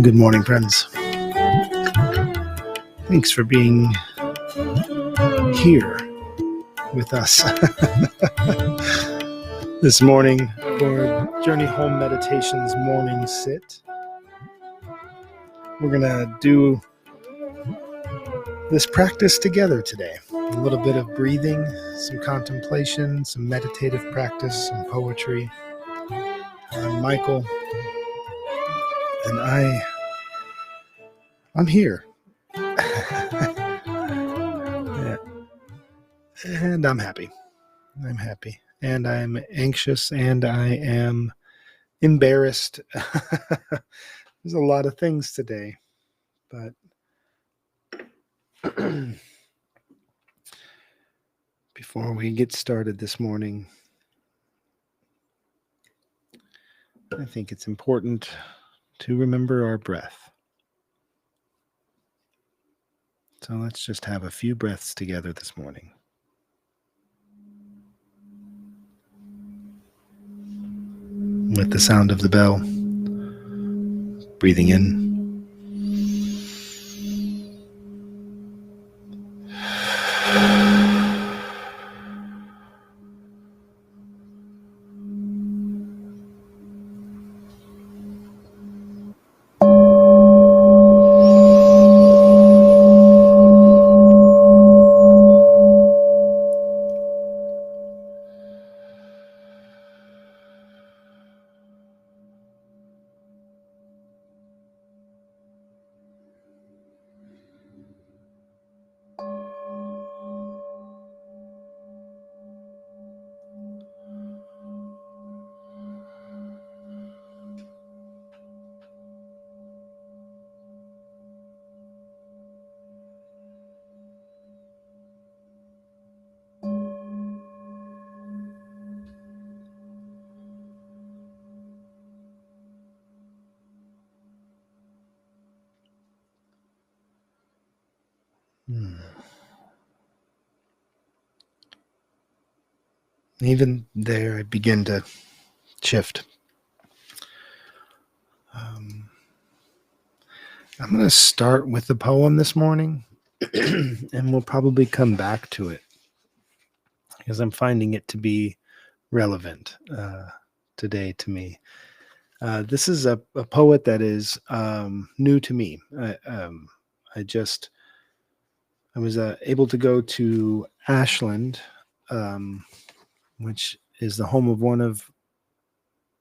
Good morning, friends. Thanks for being here with us this morning for Journey Home Meditations Morning Sit. We're going to do this practice together today. A little bit of breathing, some contemplation, some meditative practice, some poetry. I'm Michael, and I'm here. Yeah. And I'm happy. I'm happy. And I'm anxious, and I am embarrassed. There's a lot of things today, but before we get started this morning, I think it's important to remember our breath. So let's just have a few breaths together this morning. With the sound of the bell, breathing in. Even there, I begin to shift. I'm going to start with the poem this morning, and we'll probably come back to it because I'm finding it to be relevant today to me. This is a poet that is new to me. I was able to go to Ashland, which is the home of one of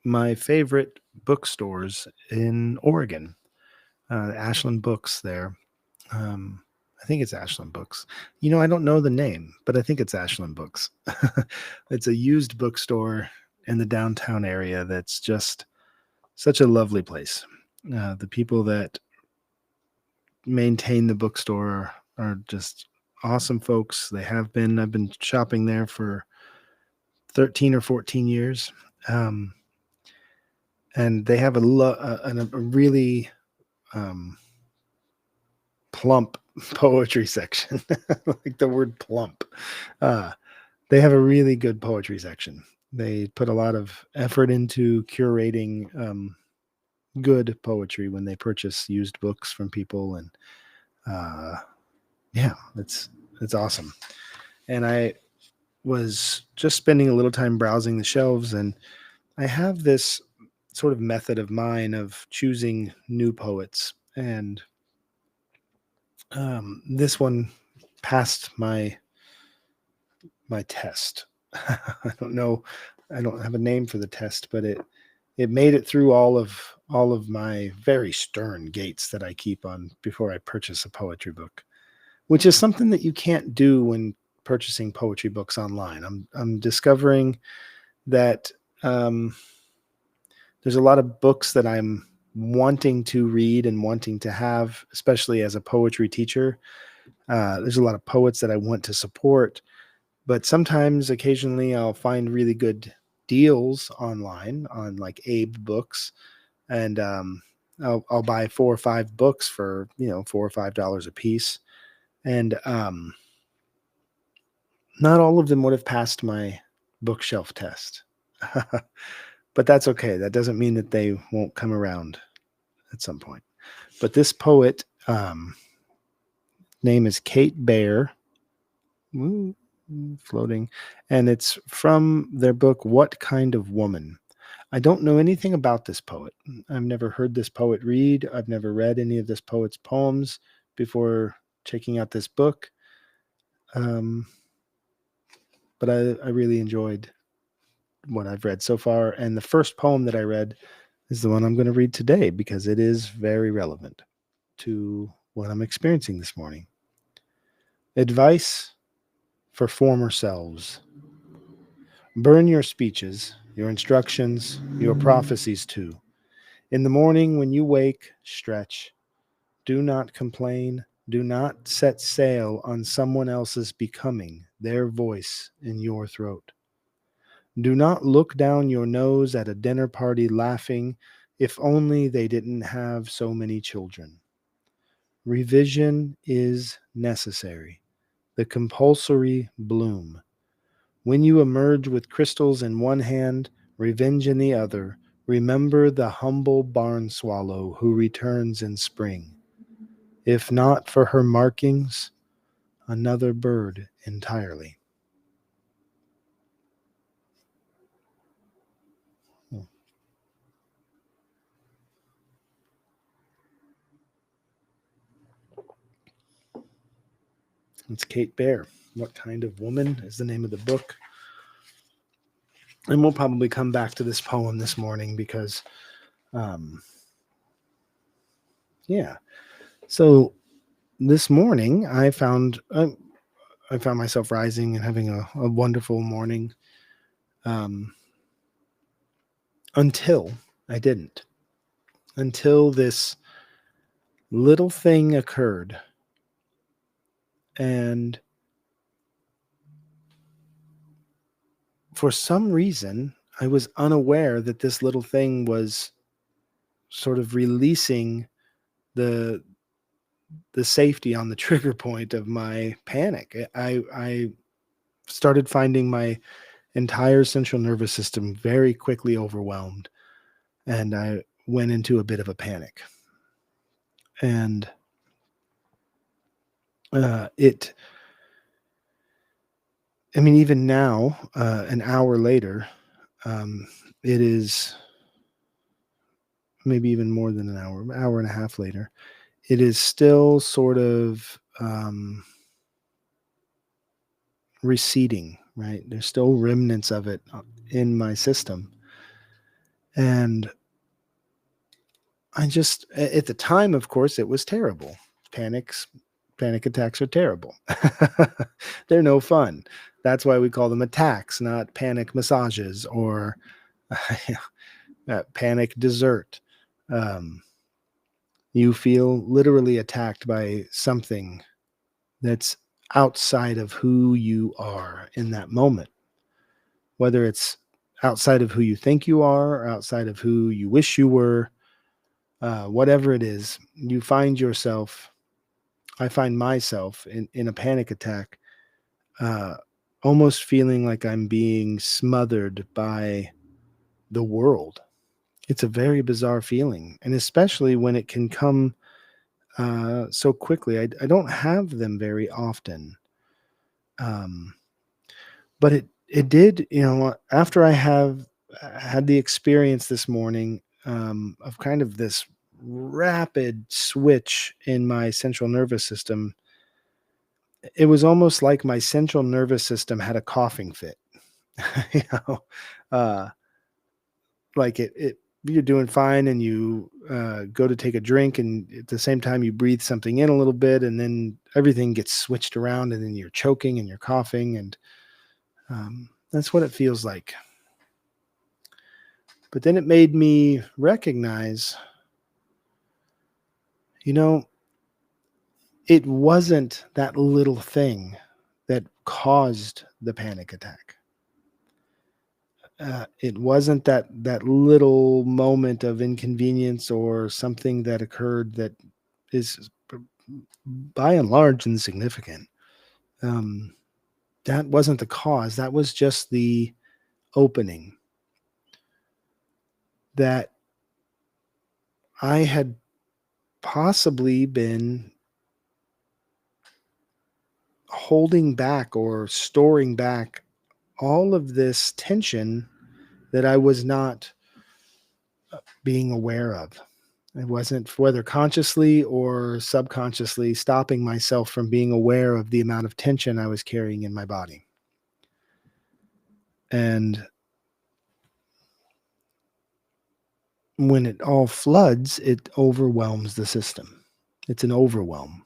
my favorite bookstores in Oregon. Ashland Books there. I think it's Ashland Books. I don't know the name, but I think it's Ashland Books. It's a used bookstore in the downtown area that's just such a lovely place. The people that maintain the bookstore are just awesome folks. They have been. I've been shopping there for 13 or 14 years. And they have a really plump poetry section. Like the word plump. They have a really good poetry section. They put a lot of effort into curating good poetry when they purchase used books from people. And it's awesome. And I was just spending a little time browsing the shelves, and I have this sort of method of mine of choosing new poets. And this one passed my test. I don't know. I don't have a name for the test, but it made it through all of my very stern gates that I keep on before I purchase a poetry book, which is something that you can't do when purchasing poetry books online. I'm discovering that there's a lot of books that I'm wanting to read and wanting to have, especially as a poetry teacher. There's a lot of poets that I want to support, but occasionally I'll find really good deals online on like Abe Books, and I'll buy 4 or 5 books for $4 or $5 a piece, and not all of them would have passed my bookshelf test. but that's okay. That doesn't mean that they won't come around at some point. But this poet, name is Kate Baer, floating, and it's from their book, What Kind of Woman? I don't know anything about this poet. I've never heard this poet read. I've never read any of this poet's poems before checking out this book. Um, but I really enjoyed what I've read so far. And the first poem that I read is the one I'm going to read today because it is very relevant to what I'm experiencing this morning. Advice for former selves. Burn your speeches, your instructions, your prophecies too. In the morning when you wake, stretch. Do not complain. Do not set sail on someone else's becoming, their voice in your throat. Do not look down your nose at a dinner party laughing, if only they didn't have so many children. Revision is necessary. The compulsory bloom. When you emerge with crystals in one hand, revenge in the other, remember the humble barn swallow who returns in spring. If not for her markings, another bird entirely. It's Kate Baer. What Kind of Woman is the name of the book. And we'll probably come back to this poem this morning because, yeah. So this morning I found myself rising and having a wonderful morning until I didn't. Until this little thing occurred. And for some reason, I was unaware that this little thing was sort of releasing the safety on the trigger point of my panic. I started finding my entire central nervous system very quickly overwhelmed, and I went into a bit of a panic. And even now, an hour later, it is maybe even more than an hour and a half later, it is still sort of receding, right? There's still remnants of it in my system. And I just, at the time, of course, it was terrible. Panic attacks are terrible. They're no fun. That's why we call them attacks, not panic massages or panic dessert. You feel literally attacked by something that's outside of who you are in that moment, whether it's outside of who you think you are or outside of who you wish you were. Whatever it is, you find yourself, I find myself in a panic attack, almost feeling like I'm being smothered by the world. It's a very bizarre feeling, and especially when it can come so quickly. I don't have them very often. But it did, after I have had the experience this morning of kind of this rapid switch in my central nervous system, it was almost like my central nervous system had a coughing fit. you know, uh, like you're doing fine and you go to take a drink, and at the same time you breathe something in a little bit, and then everything gets switched around, and then you're choking and you're coughing, and that's what it feels like. But then it made me recognize, it wasn't that little thing that caused the panic attack. It wasn't that little moment of inconvenience or something that occurred that is by and large insignificant. That wasn't the cause. That was just the opening. that I had possibly been holding back or storing back all of this tension that I was not being aware of. It wasn't, whether consciously or subconsciously, stopping myself from being aware of the amount of tension I was carrying in my body. And when it all floods, it overwhelms the system. It's an overwhelm.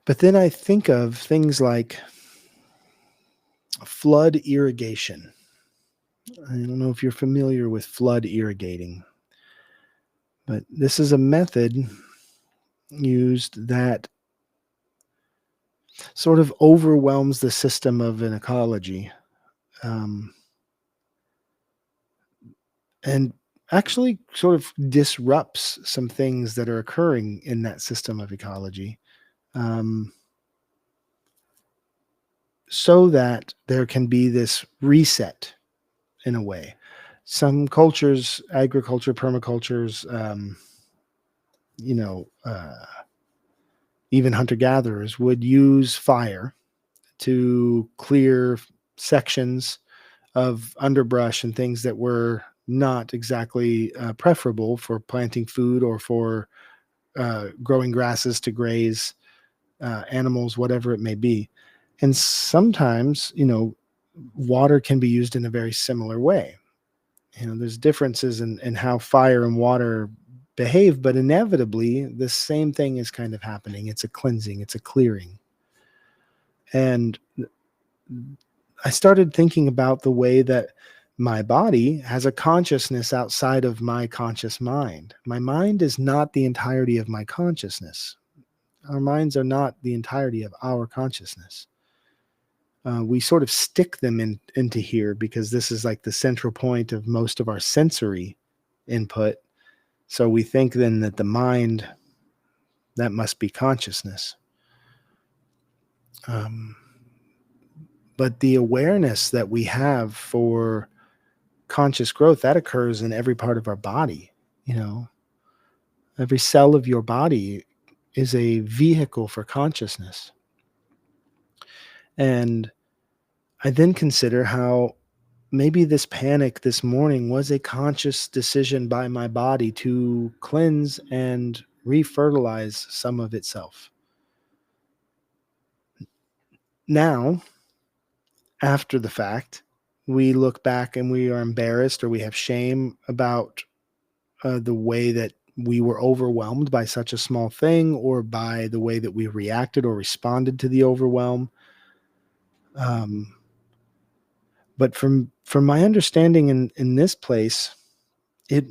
But then I think of things like flood irrigation. I don't know if you're familiar with flood irrigating, but this is a method used that sort of overwhelms the system of an ecology, um, and actually sort of disrupts some things that are occurring in that system of ecology, um, so that there can be this reset in a way. Some cultures, agriculture, permacultures, you know, even hunter gatherers would use fire to clear sections of underbrush and things that were not exactly preferable for planting food or for growing grasses to graze animals, whatever it may be. And sometimes, water can be used in a very similar way. There's differences in how fire and water behave, but inevitably the same thing is kind of happening. It's a cleansing, it's a clearing. And I started thinking about the way that my body has a consciousness outside of my conscious mind. My mind is not the entirety of my consciousness. Our minds are not the entirety of our consciousness. We sort of stick them into here because this is like the central point of most of our sensory input. So we think then that the mind, that must be consciousness. But the awareness that we have for conscious growth, that occurs in every part of our body. Every cell of your body is a vehicle for consciousness. And I then consider how maybe this panic this morning was a conscious decision by my body to cleanse and refertilize some of itself. Now, after the fact, we look back and we are embarrassed or we have shame about the way that we were overwhelmed by such a small thing, or by the way that we reacted or responded to the overwhelm. Um, but from my understanding in this place, it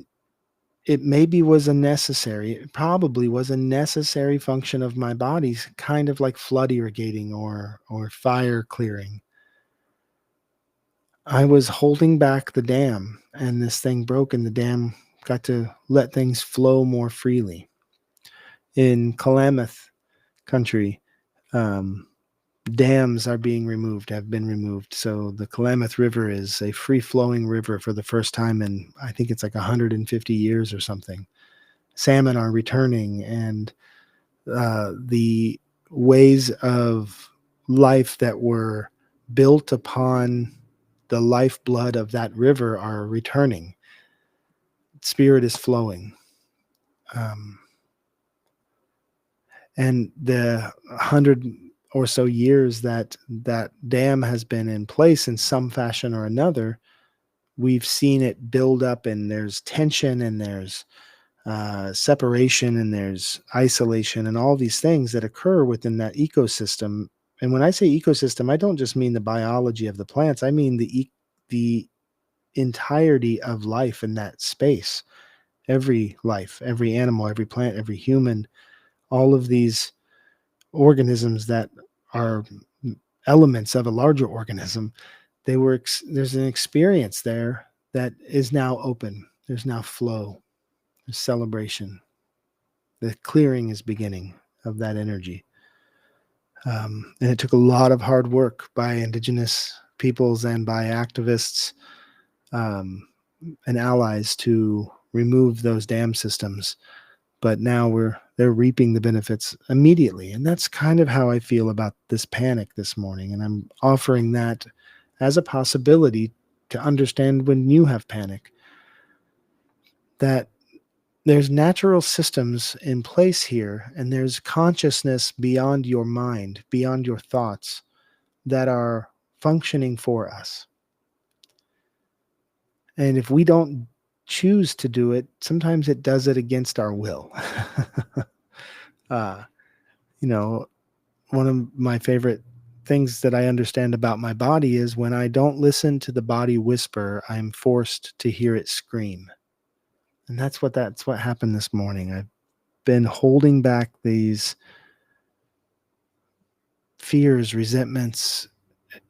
it maybe was a necessary, it probably was a necessary function of my body's, kind of like flood irrigating or fire clearing. I was holding back the dam, and this thing broke, and the dam got to let things flow more freely. In Klamath country, um, dams are being removed, have been removed. So the Klamath River is a free flowing river for the first time in, I think it's like 150 years or something. Salmon are returning, and the ways of life that were built upon the lifeblood of that river are returning. Spirit is flowing. Um, and the 100 or so years that that dam has been in place in some fashion or another, we've seen it build up, and there's tension, and there's separation, and there's isolation, and all these things that occur within that ecosystem. And when I say ecosystem, I don't just mean the biology of the plants. I mean the entirety of life in that space. Every life, every animal, every plant, every human, all of these organisms that are elements of a larger organism, there's an experience there that is now open. There's now flow. There's celebration. The clearing is beginning of that energy. And it took a lot of hard work by indigenous peoples and by activists and allies to remove those dam systems. But now they're reaping the benefits immediately. And that's kind of how I feel about this panic this morning. And I'm offering that as a possibility to understand when you have panic, that there's natural systems in place here, and there's consciousness beyond your mind, beyond your thoughts, that are functioning for us. And if we don't choose to do it, sometimes it does it against our will. uh, you know, one of my favorite things that I understand about my body is when I don't listen to the body whisper, I'm forced to hear it scream. And that's what happened this morning. I've been holding back these fears, resentments,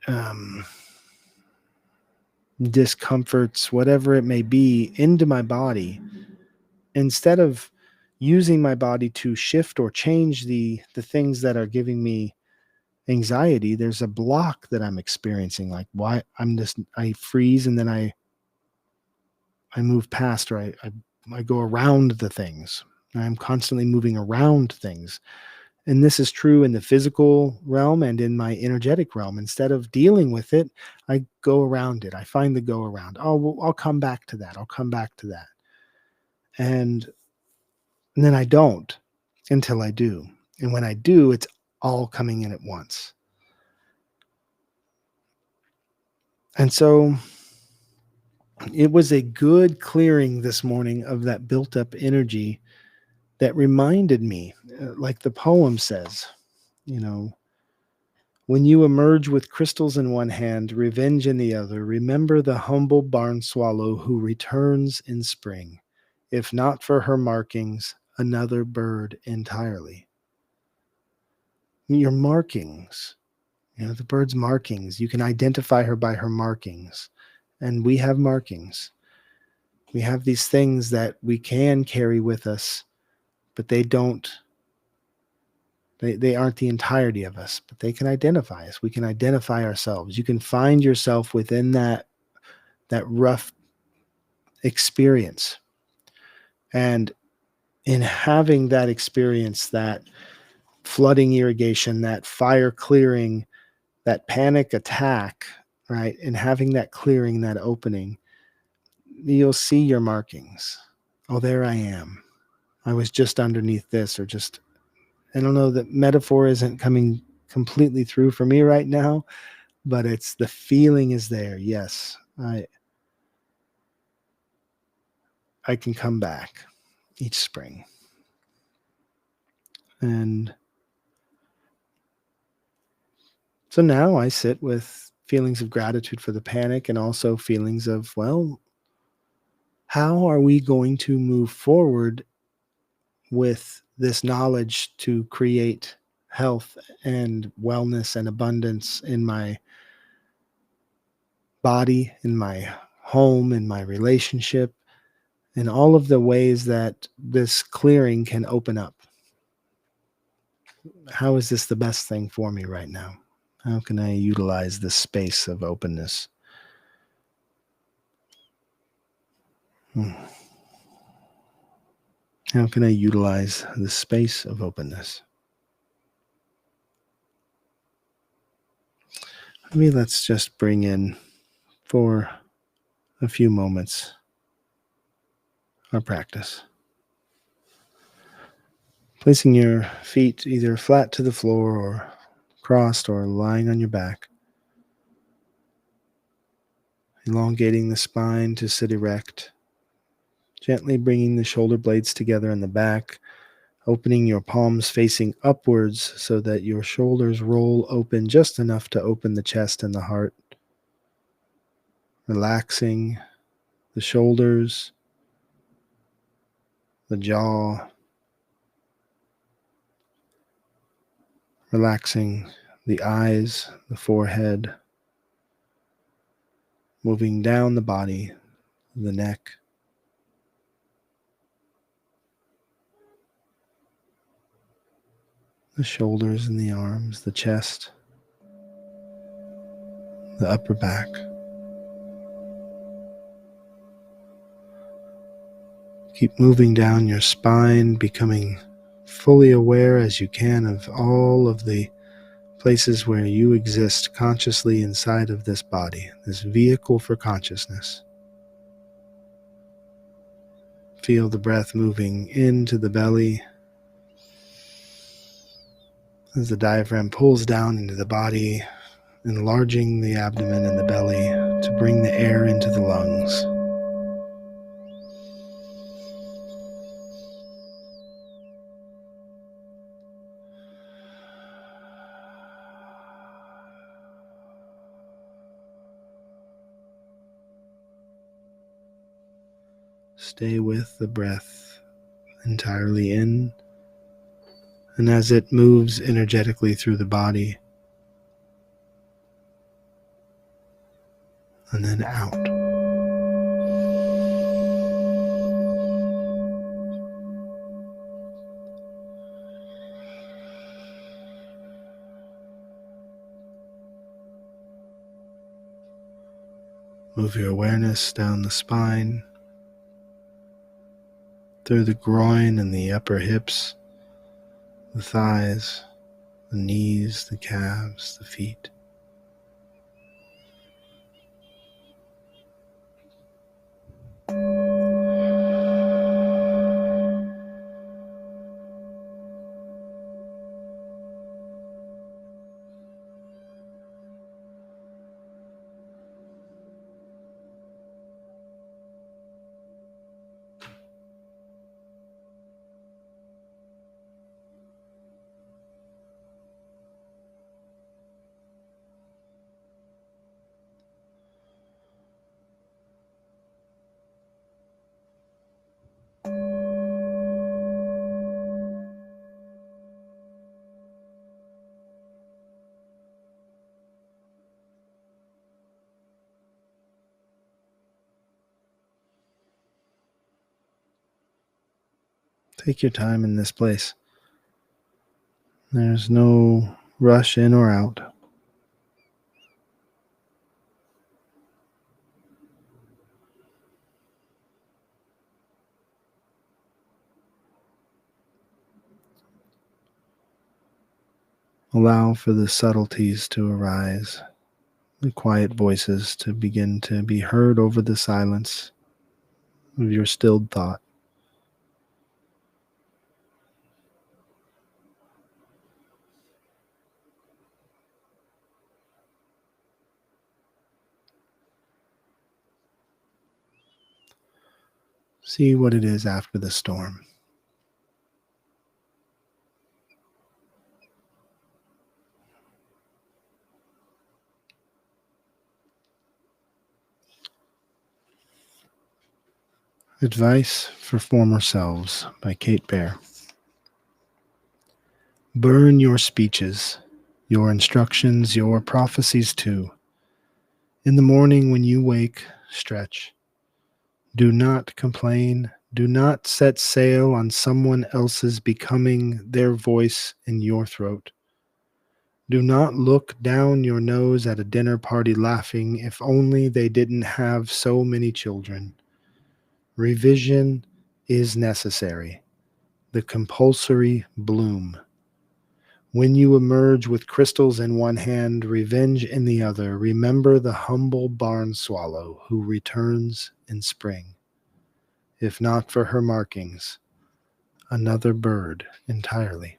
um, discomforts, whatever it may be, into my body instead of using my body to shift or change the things that are giving me anxiety. There's a block that I'm experiencing. Like, why I freeze, and then I move past, or I go around the things. I'm constantly moving around things. And this is true in the physical realm and in my energetic realm. Instead of dealing with it, I go around it. I find the go around. Oh, well, I'll come back to that. I'll come back to that. And then I don't until I do. And when I do, it's all coming in at once. And so it was a good clearing this morning of that built up energy that reminded me, like the poem says, you know, when you emerge with crystals in one hand, revenge in the other, remember the humble barn swallow who returns in spring, if not for her markings, another bird entirely. Your markings, the bird's markings, you can identify her by her markings. And we have markings. We have these things that we can carry with us, but they aren't the entirety of us, but they can identify us. We can identify ourselves. You can find yourself within that rough experience. And in having that experience, that flooding irrigation, that fire clearing, that panic attack, right? And having that clearing, that opening, you'll see your markings. Oh, there I am. I was just underneath this, or just, I don't know, that metaphor isn't coming completely through for me right now, but it's the feeling is there. Yes, I can come back each spring. And so now I sit with feelings of gratitude for the panic, and also feelings of, well, how are we going to move forward with this knowledge to create health and wellness and abundance in my body, in my home, in my relationship, in all of the ways that this clearing can open up? How is this the best thing for me right now? How can I utilize this space of openness? How can I utilize the space of openness? Maybe let's just bring in, for a few moments, our practice. Placing your feet either flat to the floor or crossed or lying on your back. Elongating the spine to sit erect. Gently bringing the shoulder blades together in the back. Opening your palms facing upwards so that your shoulders roll open just enough to open the chest and the heart. Relaxing the shoulders, the jaw. Relaxing the eyes, the forehead. Moving down the body, the neck. The shoulders and the arms, the chest, the upper back. Keep moving down your spine, becoming fully aware as you can of all of the places where you exist consciously inside of this body, this vehicle for consciousness. Feel the breath moving into the belly as the diaphragm pulls down into the body, enlarging the abdomen and the belly to bring the air into the lungs. Stay with the breath entirely in, and as it moves energetically through the body, and then out. Move your awareness down the spine, through the groin and the upper hips, the thighs, the knees, the calves, the feet. Take your time in this place. There's no rush in or out. Allow for the subtleties to arise, the quiet voices to begin to be heard over the silence of your stilled thought. See what it is after the storm. Advice for Former Selves by Kate Baer. Burn your speeches, your instructions, your prophecies too. In the morning when you wake, stretch. Do not complain. Do not set sail on someone else's becoming their voice in your throat. Do not look down your nose at a dinner party laughing if only they didn't have so many children. Revision is necessary. The compulsory bloom. When you emerge with crystals in one hand, revenge in the other, remember the humble barn swallow who returns in spring. If not for her markings, another bird entirely.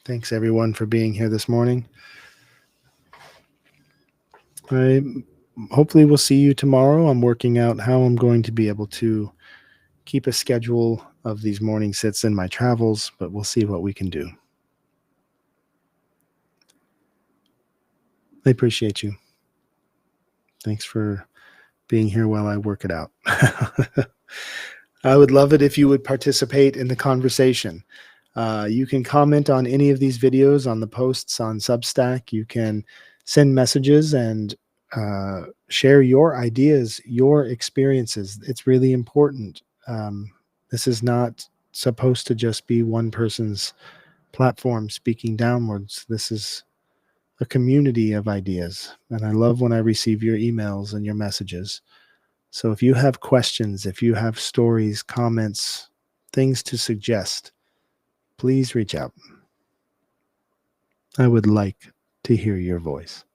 Thanks everyone for being here this morning. I hopefully will see you tomorrow. I'm working out how I'm going to be able to keep a schedule of these morning sits in my travels, but we'll see what we can do. I appreciate you. Thanks for being here while I work it out. I would love it if you would participate in the conversation. You can comment on any of these videos on the posts on Substack. You can send messages and share your ideas, your experiences. It's really important. This is not supposed to just be one person's platform speaking downwards. This is a community of ideas. And I love when I receive your emails and your messages. So if you have questions, if you have stories, comments, things to suggest, please reach out. I would like to hear your voice.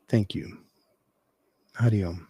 Thank you. Hariom.